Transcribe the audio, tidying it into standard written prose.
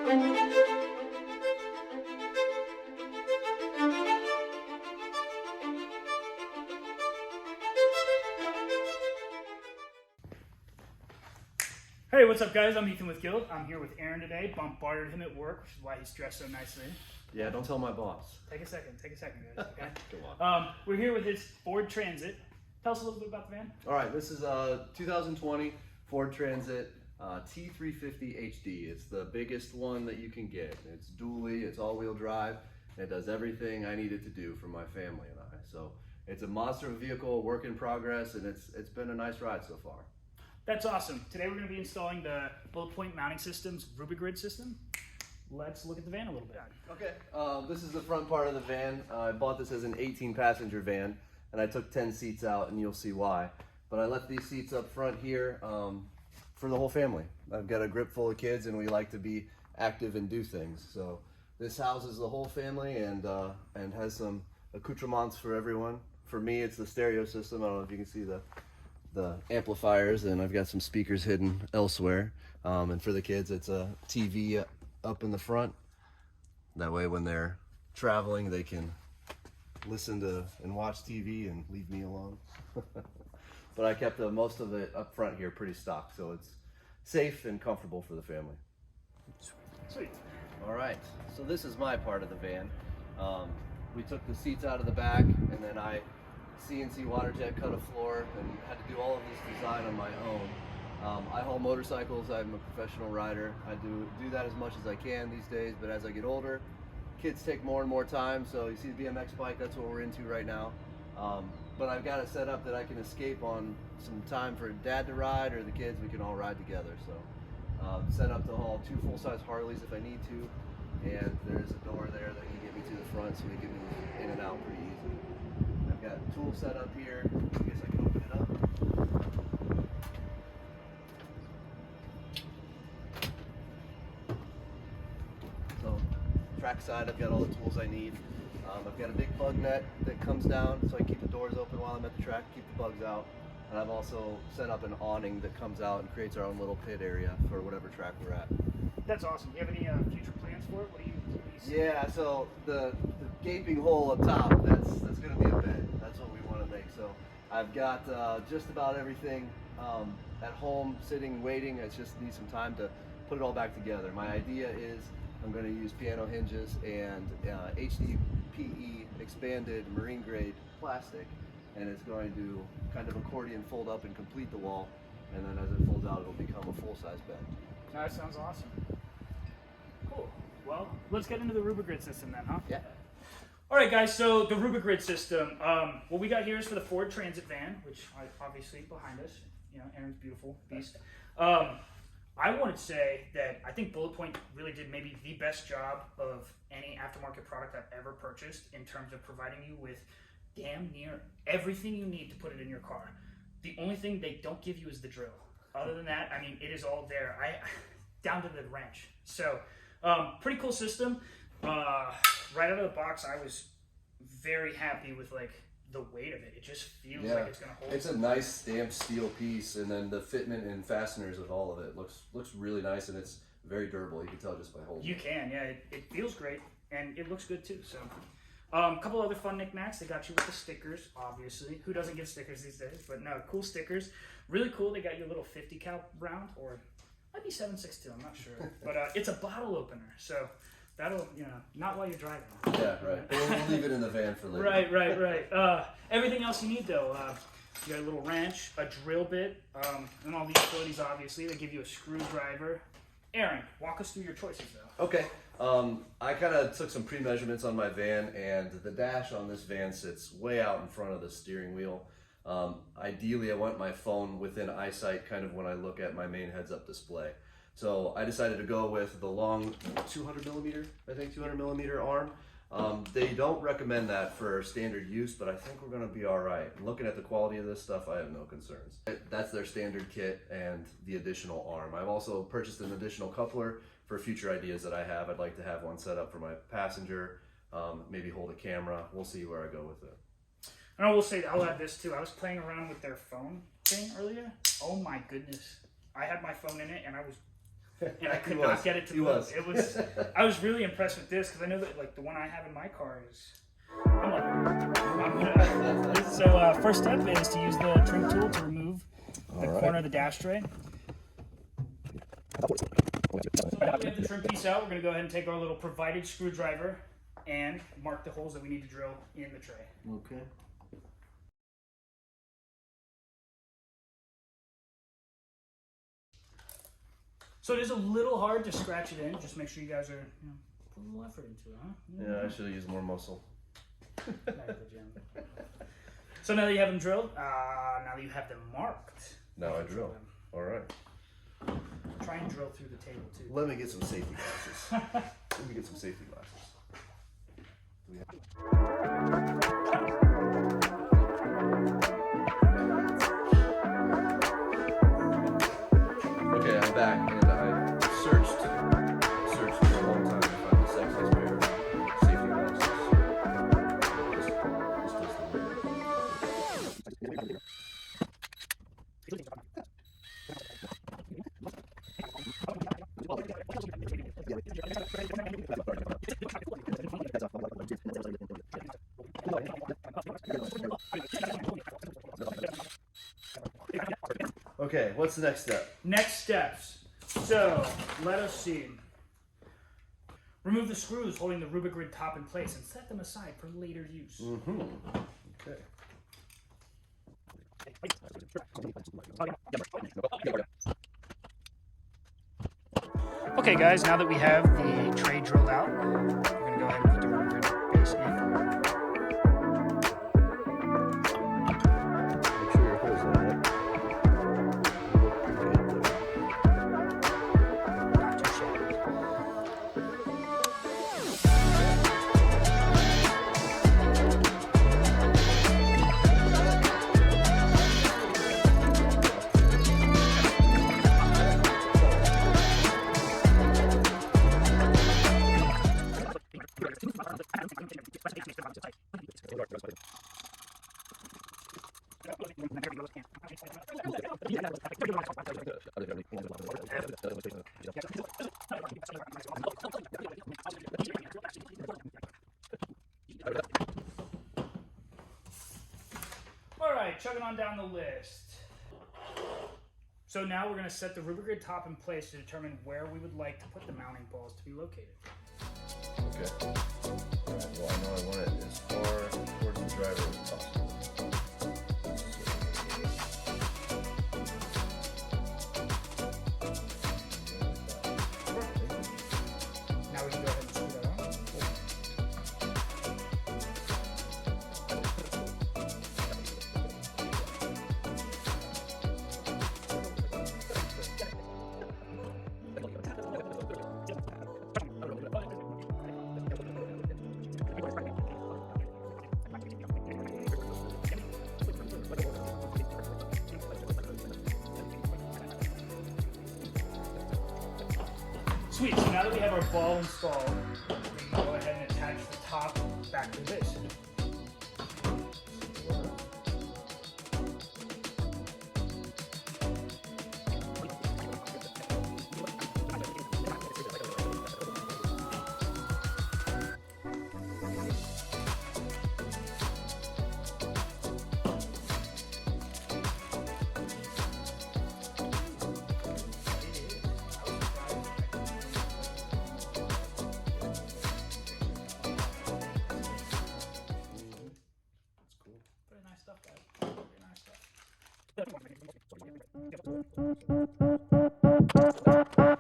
Hey, what's up guys? I'm Ethan with Guild. I'm here with Aaron today. Bombarded him at work, which is why he's dressed so nicely. Yeah, don't tell my boss. Take a second guys, okay? Go on. We're here with his Ford Transit. Tell us a little bit about the van. All right, this is a 2020 Ford Transit T350 HD. It's the biggest one that you can get. It's dually, it's all-wheel drive. It does everything I need it to do for my family and I. So it's a monster of a vehicle, a work in progress, and it's been a nice ride so far. That's awesome. Today we're going to be installing the Bulletpoint Mounting Systems Rubigrid system. Let's look at the van a little bit. Okay, this is the front part of the van. I bought this as an 18-passenger van, and I took 10 seats out, and you'll see why. But I left these seats up front here for the whole family. I've got a grip full of kids, and we like to be active and do things. So this houses the whole family and has some accoutrements for everyone. For me, it's the stereo system. I don't know if you can see the amplifiers, and I've got some speakers hidden elsewhere. And for the kids, it's a TV up in the front. That way when they're traveling, they can listen to and watch TV and leave me alone. But I kept most of it up front here pretty stock, so it's safe and comfortable for the family. Sweet. All right, so this is my part of the van. We took the seats out of the back, and then I CNC water jet cut a floor and had to do all of this design on my own. I haul motorcycles. I'm a professional rider. I do that as much as I can these days, but as I get older, kids take more and more time. So you see the BMX bike, that's what we're into right now. But I've got it set up that I can escape on some time for dad to ride, or the kids, we can all ride together. So set up to haul 2 full-size Harleys if I need to, and there's a door there that can get me to the front so we can move in and out pretty easy. I've got tools set up here. I guess I can open it up. So, track side, I've got all the tools I need. I've got a big bug net that comes down so I keep the doors open while I'm at the track, keep the bugs out. And I've also set up an awning that comes out and creates our own little pit area for whatever track we're at. That's awesome. Do you have any future plans for it? What do you see? Yeah, so the gaping hole up top, that's going to be a bed. That's what we want to make. So I've got just about everything at home, sitting, waiting. I just need some time to put it all back together. My idea is I'm going to use piano hinges and HDPE expanded marine grade plastic, and it's going to kind of accordion fold up and complete the wall, and then as it folds out, it'll become a full-size bed. That sounds awesome. Cool. Well, let's get into the Rubigrid system then, huh? Yeah. All right, guys, so the Rubigrid system, what we got here is for the Ford Transit van, which obviously behind us, you know, Aaron's beautiful beast. I would say that I think Bulletpoint really did maybe the best job of any aftermarket product I've ever purchased in terms of providing you with damn near everything you need to put it in your car. The only thing they don't give you is the drill. Other than that, I mean, it is all there. Down to the wrench. So, pretty cool system. Right out of the box, I was very happy with like the weight of it. It just feels like it's gonna hold. It's a nice stamped steel piece, and then the fitment and fasteners of all of it looks really nice, and it's very durable. You can tell just by holding it. You can, yeah. It feels great, and it looks good too. So, a couple other fun knickknacks. They got you with the stickers, obviously. Who doesn't get stickers these days? But no, cool stickers. Really cool. They got you a little 50 cal round, or might be 7.62. I'm not sure, but it's a bottle opener, so that'll, you know, not while you're driving. Yeah, right. We'll leave it in the van for later. Right. Everything else you need though. You got a little wrench, a drill bit, and all the utilities. Obviously, they give you a screwdriver. Aaron, walk us through your choices though. Okay. I kind of took some pre-measurements on my van, and the dash on this van sits way out in front of the steering wheel. Ideally, I want my phone within eyesight kind of when I look at my main heads-up display. So I decided to go with the long 200 millimeter arm. They don't recommend that for standard use, but I think we're going to be all right. And looking at the quality of this stuff, I have no concerns. That's their standard kit and the additional arm. I've also purchased an additional coupler for future ideas that I have. I'd like to have one set up for my passenger, maybe hold a camera. We'll see where I go with it. And I will say, I'll add this too. I was playing around with their phone thing earlier. Oh my goodness. I had my phone in it and I was and I could He not was. get it to He move. was. It was. I was really impressed with this because I know that like the one I have in my car is. I'm like, so first step is to use the trim tool to remove the corner of the dash tray. So now that we have the trim piece out, we're going to go ahead and take our little provided screwdriver and mark the holes that we need to drill in the tray. Okay. So it is a little hard to scratch it in. Just make sure you guys are put a little effort into it, huh? Yeah, I should have used more muscle. Back at the gym. So now that you have them drilled, now that you have them marked. Now I drill. All right. Try and drill through the table too. Let me get some safety glasses. Let me get some safety glasses. Do we have- Okay, I'm back, and I searched for a long time to find the sexiest pair of safety glasses. Okay, what's the next step? Next steps. So let us see. Remove the screws holding the Rubigrid top in place and set them aside for later use. Mm-hmm. Okay. Okay guys, now that we have the tray drilled out, we're going to go ahead and put the Rubigrid base in. Make sure your holes line up. Not too shabby. All right, chugging on down the list. So now we're going to set the Rubigrid top in place to determine where we would like to put the mounting balls to be located. Okay. Alright, well, I know I want it as far towards the driver as possible. Now we can go ahead and screw that on. Sweet, so now that we have our ball installed, we can go ahead and attach the top back to the base. Very nice stuff, guys. Very nice stuff.